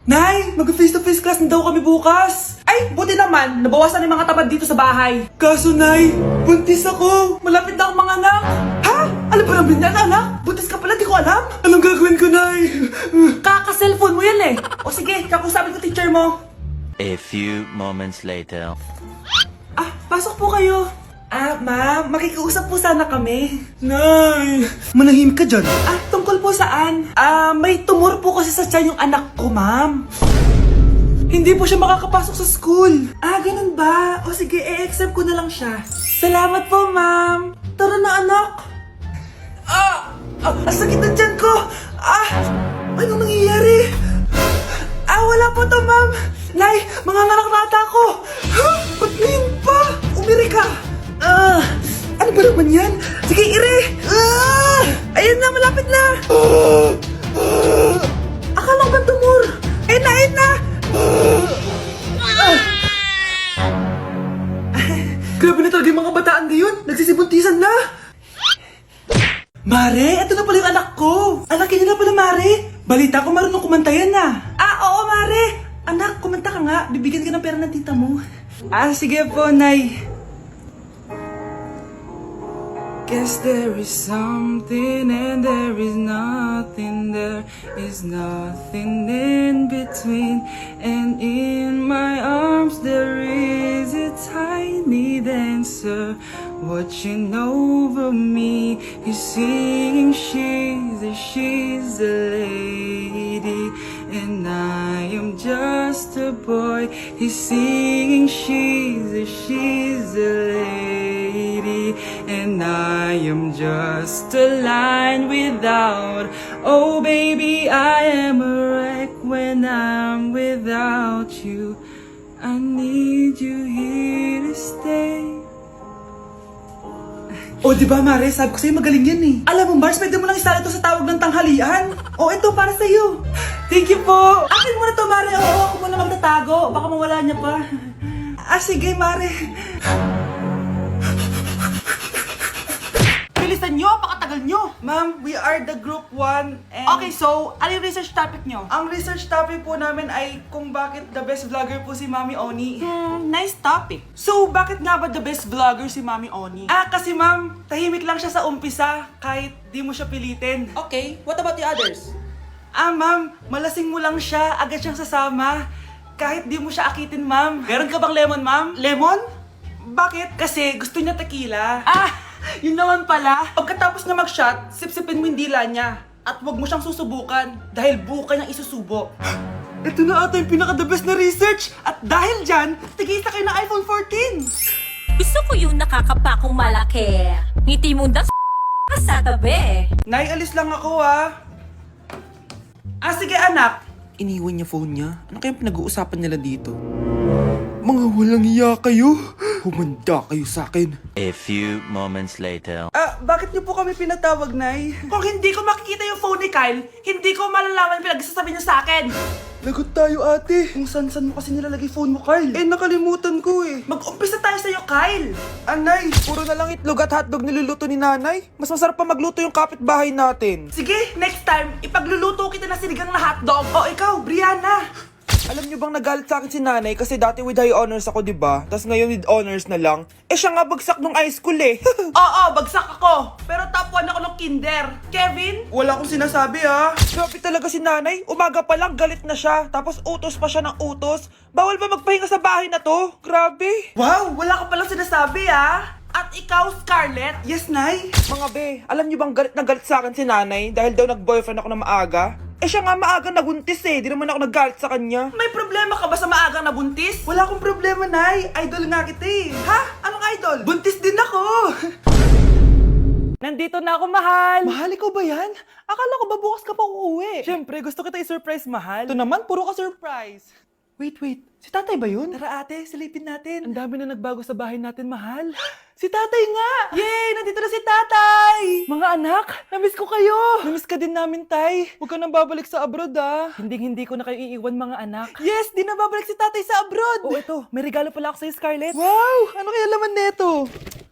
Nay, mag-face-to-face class na daw kami bukas. Ay, buti naman, nabawasan yung mga tamad dito sa bahay. Kaso, Nay, buntis ako. Malapit na akong mga anak. Ha? Alam ba namin yan, anak? Buntis ka pala, di ko alam. Anong gagawin ko, Nay? Kaka-cellphone mo yan eh. O sige, kakusapin ko teacher mo. A few moments later. Ah, pasok po kayo. Ah, ma'am, makikiusap po sana kami. Nay, manahim ka dyan. Ah, tungkol po saan? Ah, may tumor po kasi sa tiyan yung anak ko, ma'am. Hindi po siya makakapasok sa school. Ah, ganun ba? O sige, i-exempt ko na lang siya. Salamat po, ma'am. Tara na, anak. Ang sakit ng tiyan ko. Anong nangyayari? Wala po to, ma'am. Nay, mga nata ko. Ba't ngayon pa? Umiri ka. Ano ba naman yan? Sige, ire! Ayan na, malapit na! Akala ko ba tumor? Ayun na, ayun na! Grabe na talaga yung mga bataan ngayon! Nagsisibuntisan na! Mare, ito na pala yung anak ko! Anak niya na pala, Mare! Balita ko marunong kumanta yan na! Oo, Mare! Anak, kumanta ka nga. Bibigyan ka ng pera ng tita mo. Sige po, Nay. Guess there is something and there is nothing. There is nothing in between. And in my arms there is a tiny dancer watching over me. He's singing, she's a lady, and I am just a boy. He's singing, she's a lady, and I am just a line without. Oh baby, I am a wreck when I'm without you. I need you here to stay. O, di ba, Mare? Sabi ko sa'yo magaling yan eh. Alam mo, Mars, pwede mo lang isala ito sa tawag ng tanghalian. O, ito, para sa'yo. Thank you po. Akin mo na to, Mare. Oo, ako muna magtatago. Baka mawala niya pa. Sige, Mare. Bilisan nyo, pakatagal nyo. Ma'am, we are the group 1 and... Okay, so, ano yung research topic nyo? Ang research topic po namin ay kung bakit the best vlogger po si Mami Oni. Nice topic. So, bakit nga ba the best vlogger si Mami Oni? Kasi ma'am, tahimik lang siya sa umpisa kahit di mo siya pilitin. Okay, what about the others? Ma'am, malasing mo lang siya, agad siyang sasama. Kahit di mo siya akitin, ma'am. Meron ka bang lemon, ma'am? Lemon? Bakit? Kasi gusto niya tequila. Yun naman pala. Pagkatapos na mag-shot, sipsipin mo yung dila niya. At huwag mo siyang susubukan dahil buka niyang isusubo. Ito na ata yung pinaka-the best na research. At dahil dyan, tigisa kayo ng iPhone 14. Gusto ko yung nakakapakong malaki. Ngiti mo daw sa tabi. Nay, alis lang ako sige anak. Iniwan niya phone niya. Ano kayang pinag-uusapan nila dito? Mga walang iya kayo. Humanda kayo sa akin. A few moments later. Bakit niyo po kami pinatawag, Nay? Kung hindi ko makikita yung phone ni Kyle, hindi ko malalaman pinagsasabi niyo sa akin. Lagot tayo, ate. Kung san-san mo kasi nilalagay phone mo, Kyle. Nakalimutan ko eh. Mag-umpisa tayo sa'yo, Kyle. Anay, puro na lang itlog at hotdog niluluto ni nanay. Mas masarap pa magluto yung kapitbahay natin. Sige, next time, ipagluluto kita na sinigang na hotdog. O ikaw, Brianna. Alam niyo bang nagalit sa akin si nanay kasi dati with high honors ako, diba? Tapos ngayon with honors na lang. Siya nga bagsak nung high school eh. Oo, bagsak ako. Pero top 1 ako nung kinder. Kevin? Wala akong sinasabi Grabe talaga si nanay. Umaga pa lang galit na siya. Tapos utos pa siya ng utos. Bawal ba magpahinga sa bahay na to? Grabe. Wow, wala ka palang sinasabi At ikaw, Scarlett? Yes, Nay? Mga be, alam niyo bang galit na galit sa akin si nanay dahil daw nag-boyfriend ako na maaga? Siya nga maagang nabuntis eh. Di naman ako nagalit sa kanya. May problema ka ba sa maagang nabuntis? Wala akong problema, Nay. Idol nga kita eh. Ha? Anong idol? Buntis din ako. Nandito na ako, mahal. Mahal, ikaw ba yan? Akala ko ba bukas ka pa uuwi? Siyempre, gusto kita i-surprise, mahal. Ito naman, puro ka surprise. Wait. Si tatay ba yun? Tara ate, silipin natin. Ang dami na nagbago sa bahay natin, mahal. Si tatay nga! Yay! Nandito na si tatay! Mga anak, namiss ko kayo! Namiss ka din namin, tay. Huwag ka nang babalik sa abroad, Hindi ko na kayo iiwan, mga anak. Yes! Di na babalik si tatay sa abroad! Oh, ito. May regalo pala ako sa'yo, Scarlett. Wow! Ano kaya laman neto?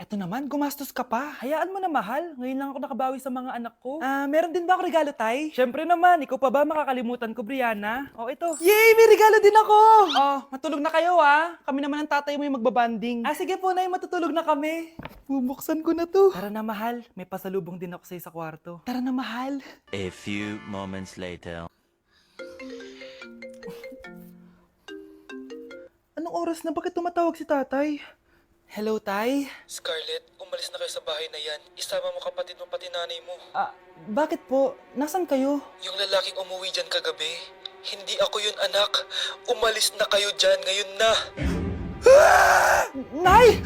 Eto naman, gumastos ka pa. Hayaan mo na, mahal. Ngayon lang ako nakabawi sa mga anak ko. Meron din ba ako regalo, Tay? Syempre naman, ikaw pa ba makakalimutan ko, Brianna? Oh, ito. Yay! May regalo din ako! Oh, matulog na kayo, Kami naman ng tatay mo yung magbabanding. Sige po, Nay, matutulog na kami. Bubuksan ko na to. Tara na, mahal. May pasalubong din ako sa'yo sa kwarto. Tara na, mahal. A few moments later. Anong oras na? Bakit tumatawag si tatay? Hello, Tay? Scarlett, umalis na kayo sa bahay na yan. Isama mo kapatid mo pati nanay mo. Bakit po? Nasaan kayo? Yung lalaking umuwi dyan kagabi, hindi ako yun anak. Umalis na kayo dyan ngayon na. Nay!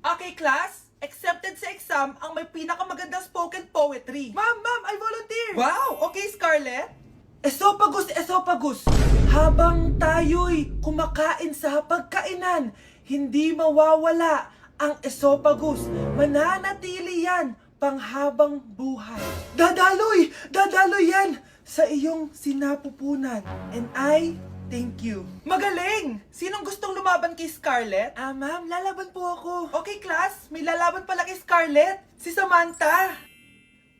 Okay, class. Accepted sa exam ang may pinakamagandang spoken poetry. Ma'am, I volunteer! Wow! Okay, Scarlett. Esophagus, esophagus. Habang tayo'y kumakain sa pagkainan, hindi mawawala ang esophagus. Mananatili yan panghabang buhay. Dadaloy! Dadaloy yan sa iyong sinapupunan. And I thank you. Magaling! Sinong gustong lumaban kay Scarlett? Ma'am, lalaban po ako. Okay, class. May lalaban pala kay Scarlett. Si Samantha.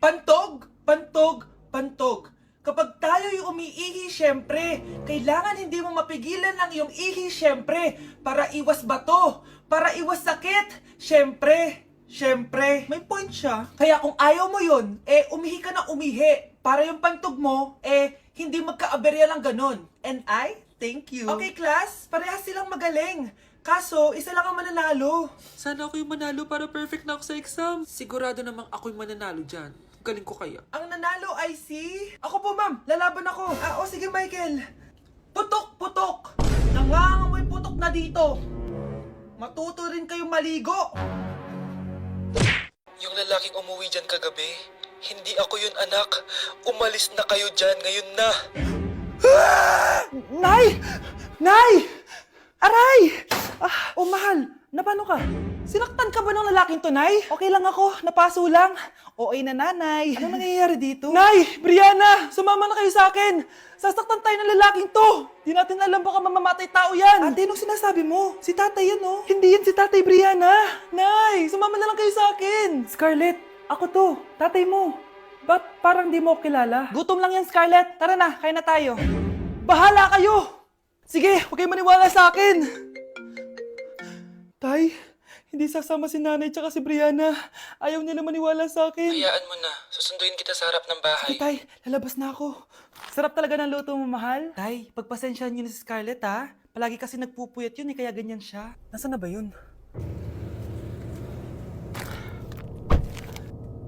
Pantog, pantog, pantog. Kapag tayo'y umiihi, syempre, kailangan hindi mo mapigilan ang iyong ihi, syempre, para iwas bato, para iwas sakit, syempre, may point siya. Kaya kung ayaw mo yun, umihi ka na umihi, para yung pantog mo, hindi magkaaberya lang ganon. And I thank you. Okay, class, parehas silang magaling. Kaso, isa lang ang mananalo. Sana ako yung manalo para perfect na ako sa exam. Sigurado namang ako yung mananalo dyan. Galing ko kaya. Ang nanalo ay si... Ako po, ma'am. Lalaban ako. Sige, Michael. Putok, putok. Nangangamoy putok na dito. Matuto rin kayong maligo. Yung lalaking umuwi dyan kagabi, hindi ako yun anak. Umalis na kayo dyan ngayon na. Nay! Nay! Aray! Mahal. Napano ka? Sinaktan ka ba ng lalaking to, Nay? Okay lang ako. Napaso lang. OA na nanay. Ano nangyayari dito? Nay! Brianna! Sumama na kayo sa akin! Sasaktan tayo ng lalaking to! Di natin alam baka mamamatay tao yan! Ate, anong sinasabi mo? Si tatay yan, oh. Hindi yan si tatay, Brianna! Nay! Sumama na lang kayo sa akin! Scarlett, ako to. Tatay mo. Ba't parang di mo ako kilala? Gutom lang yan, Scarlett. Tara na, kain na tayo. Bahala kayo! Sige, huwag kayo maniwala sa akin! Tay, hindi sasama si nanay tsaka si Brianna. Ayaw nila maniwala sa akin. Hayaan mo na. Susunduin kita sa harap ng bahay. Sige, Tay, lalabas na ako. Sarap talaga ng luto mo, mahal. Tay, pagpasensyahan niyo na si Scarlett, ha? Palagi kasi nagpupuyat yun, kaya ganyan siya. Nasaan na ba yun?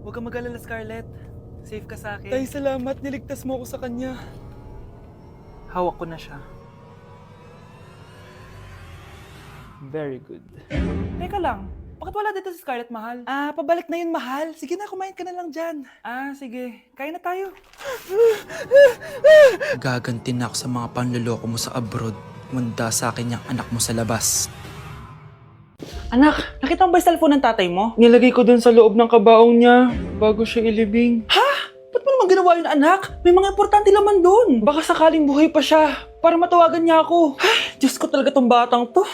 Huwag kang mag-alala, Scarlett. Safe ka sa akin. Tay, salamat. Niligtas mo ako sa kanya. Hawak ko na siya. Very good. Teka lang, bakit wala dito si Scarlett, mahal? Pabalik na yun, mahal. Sige na, kumain ka na lang dyan. Sige. Kain na tayo. Gaganti na ako sa mga panluloko mo sa abroad. Munda sa akin yung anak mo sa labas. Anak, nakita mo ba yung cellphone ng tatay mo? Nilagay ko dun sa loob ng kabaong niya bago siya ilibing. Ha? Ba't mo naman ginawa yun, anak? May mga importante laman dun. Baka sakaling buhay pa siya para matawagan niya ako. Ay, Diyos ko talaga tong batang to.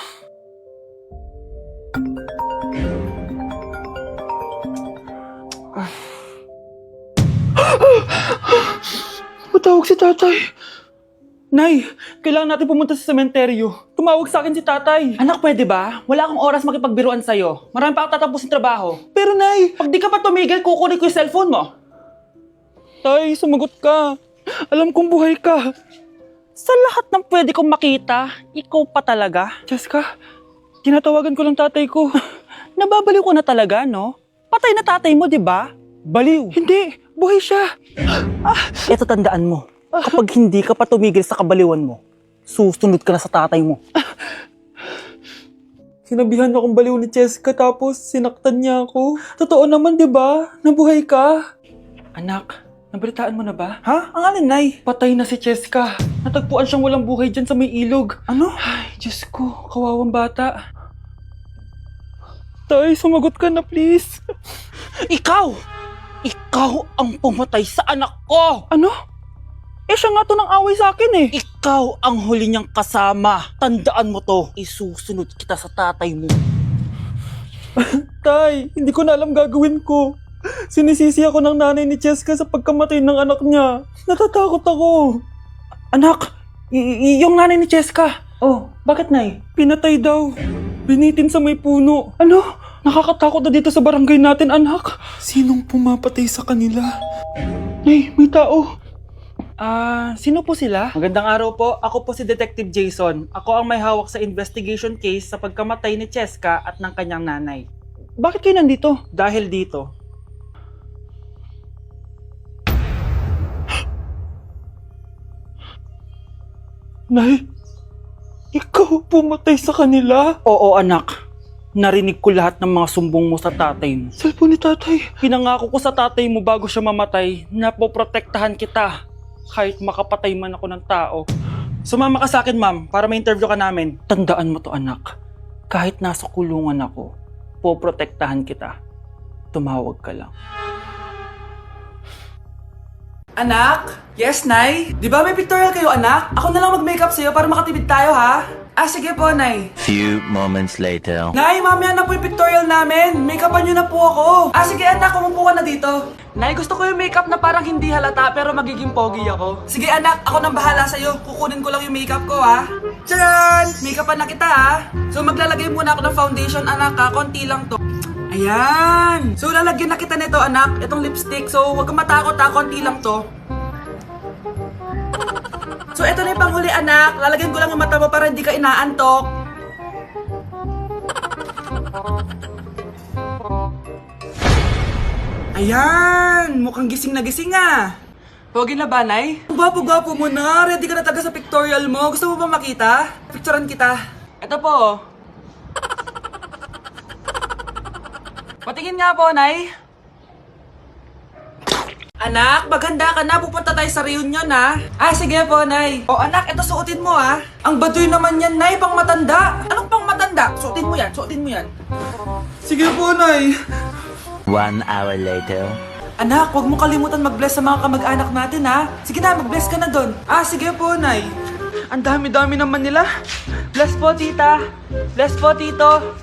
Matawag si tatay. Nay, kailangan natin pumunta sa sementeryo. Tumawag sa akin si tatay. Anak, pwede ba? Wala akong oras makipagbiruan sa'yo. Marami pa ako tatapusin trabaho. Pero Nay, pag di ka pa tumigil, kukunin ko yung cellphone mo. Tay, sumagot ka. Alam kong buhay ka. Sa lahat ng pwede kong makita, ikaw pa talaga. Jessica, tinatawagan ko lang tatay ko. Nababaliw ko na talaga, no? Patay na tatay mo, di ba? Baliw. Hindi, buhay siya. Ito tandaan mo, kapag hindi ka pa tumigil sa kabaliwan mo, susunod ka na sa tatay mo. Sinabihan akong baliw ni Jessica tapos sinaktan niya ako. Totoo naman, di ba? Nabuhay ka. Anak, nabalitaan mo na ba? Ha? Ang alin, Nay? Patay na si Jessica. Natagpuan siyang walang buhay dyan sa may ilog. Ano? Ay, Diyos ko, kawawang bata. Tay, sumagot ka na please. Ikaw! Ikaw ang pumatay sa anak ko! Ano? Siya nga to ng away sa akin eh. Ikaw ang huli niyang kasama. Tandaan mo to, isusunod kita sa tatay mo. Tay, hindi ko na alam gagawin ko. Sinisisi ako ng nanay ni Cheska sa pagkamatay ng anak niya. Natatakot ako. Anak, yung nanay ni Cheska. Oh, bakit nay? Pinatay daw. Binitin sa may puno. Ano? Nakakatakot na dito sa barangay natin, anak. Sinong pumapatay sa kanila? Nay, may tao. Sino po sila? Magandang araw po. Ako po si Detective Jason. Ako ang may hawak sa investigation case sa pagkamatay ni Cheska at ng kanyang nanay. Bakit kayo nandito? Dahil dito. Nay, ikaw pumatay sa kanila? Oo, anak. Narinig ko lahat ng mga sumbong mo sa tatay mo. Cellphone ni tatay. Pinangako ko sa tatay mo bago siya mamatay na poprotektahan kita kahit makapatay man ako ng tao. Sumama ka sa akin, ma'am, para ma-interview ka namin. Tandaan mo to, anak. Kahit nasa kulungan ako, poprotektahan kita. Tumawag ka lang. Anak? Yes, Nay? Di ba may pictorial kayo, anak? Ako na lang mag-makeup sa'yo para makatipid tayo, ha? Sige po, Nay. Few moments later. Nay, mamaya na po yung pictorial namin. Make-upan nyo na po ako. Sige, anak, umupo ka na dito. Nay, gusto ko yung makeup na parang hindi halata pero magiging pogi ako. Sige, anak, ako nang bahala sa'yo. Kukunin ko lang yung makeup ko, ha? Tcharan! Make-upan na kita, ha? So, maglalagay muna ako ng foundation, anak, ha? Konti lang to. Ayan! So, lalagyan na kita nito, anak. Itong lipstick. So, huwag kang matakot, ha? Konti lang to. So, ito na yung panghuli, anak. Lalagyan ko lang yung mata mo para hindi ka inaantok. Ayan! Mukhang gising na gising, ah. Pogi na ba, Nay? Ang gwapo-gwapo mo na. Ready ka na taga sa pictorial mo. Gusto mo ba makita? Picturean kita. Ito po. Patingin nga po, Nay. Anak, maganda ka na. Pupunta tayo sa reunion, ha? Sige po, Nay. Anak, ito suotin mo, ha? Ang baduy naman yan, Nay. Pang matanda. Anong pang matanda? Suotin mo yan, suotin mo yan. Sige po, Nay. 1 hour later. Anak, huwag mo kalimutan mag-bless sa mga kamag-anak natin, ha? Sige na, mag-bless ka na doon. Sige po, Nay. Ang dami-dami naman nila. Bless po, tita. Bless po, tito.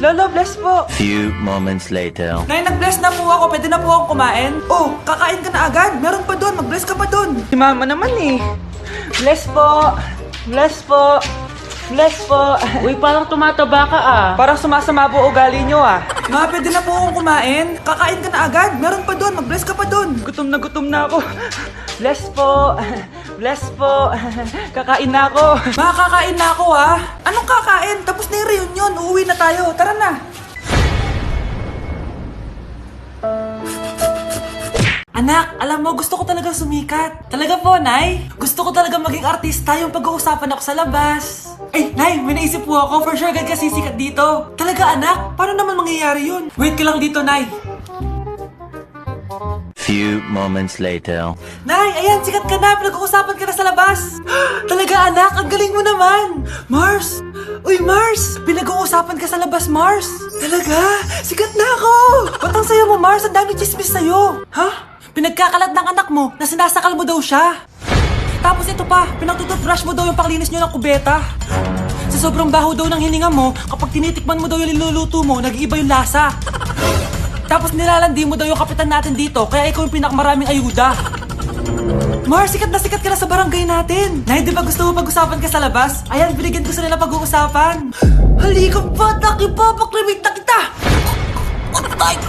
Lolo, bless po. Few moments later. Nay, nag-bless na po ako. Pwede na po akong kumain. Kakain ka na agad. Meron pa doon. Mag-bless ka pa doon. Si mama naman eh. Bless po. Bless po. Bless po. Uy, parang tumataba ka Parang sumasama po ugali nyo Ma, pwede na po akong kumain. Kakain ka na agad. Meron pa doon. Mag-bless ka pa doon. Gutom na ako. Bless po. Bless po. Kakain na ako. Ma, kakain na ako Anong kakain? Tapos na yung reunion. Uuwi na tayo. Tara na. Anak, alam mo, gusto ko talaga sumikat. Talaga po, Nay? Gusto ko talaga maging artista yung pag-uusapan ako sa labas. Nay, may naisip po ako. For sure, agad ka sisikat dito. Talaga, anak? Paano naman mangyayari yun? Wait ka lang dito, Nay. Few moments later. Nay, ayan, sikat ka na. Pinag-uusapan ka na sa labas. Talaga, anak? Ang galing mo naman. Mars! Uy, Mars! Pinag-uusapan ka sa labas, Mars. Talaga? Sikat na ako! Ba't ang sayo mo, Mars? Ang dami chismis sa'yo. Pinagkakalat ng anak mo na sinasakal mo daw siya. Tapos ito pa, pinagtututbrush mo daw yung panglinis nyo ng kubeta. Sa sobrang baho daw ng hininga mo, kapag tinitikman mo daw yung niluluto mo, nag-iiba yung lasa. Tapos nilalandi mo daw yung kapitan natin dito, kaya ikaw yung pinakamaraming ayuda. Mars, sikat ka na sa barangay natin. Nay, di ba gusto mo pag-usapan ka sa labas? Ayan, binigyan ko sa nila pag-uusapan. Halika pa, taki pa, paklimig na kita! Ay!